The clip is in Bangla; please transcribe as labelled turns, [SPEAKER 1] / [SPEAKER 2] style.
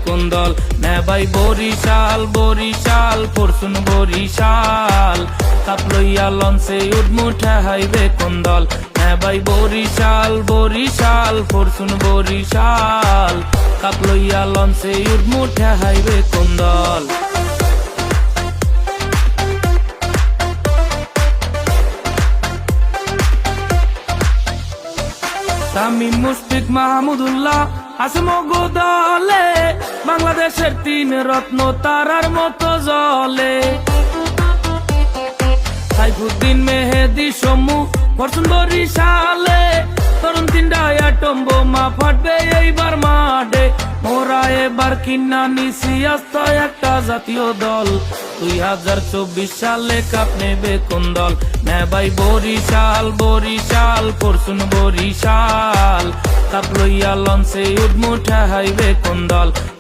[SPEAKER 1] কোন দল নে ভাই বরিশাল বরিশাল ফরচুন বরিশাল কাপ লইয়া লঞ্চে উঠমু ঠেহাইবে কোন দল নে ভাই বরিশাল বরিশাল ফরচুন বরিশাল কাপ লইয়া লঞ্চে উঠমু ঠেহাইবে কোন দল তামিম মুশফিক মাহমুদুল্লাহ আছে মগো দলে বাংলাদেশের তিন রত্ন তারার মতো জলে সাইফুদ্দিন মেহেদী সমু ফরচুন বরিশালে তরুণ তিনটা অ্যাটম বোমা ফাটবে এইবার মাঠে মোরা এবার কিনা নিছি আস্ত একটা জাতীয় দল 2024 সালে কাপ নেবে কোন দল নে ভাই বরিশাল বরিশাল ফরচুন বরিশাল কাপ লইয়া লঞ্চে উঠমু ঠেহাইবে কোন দল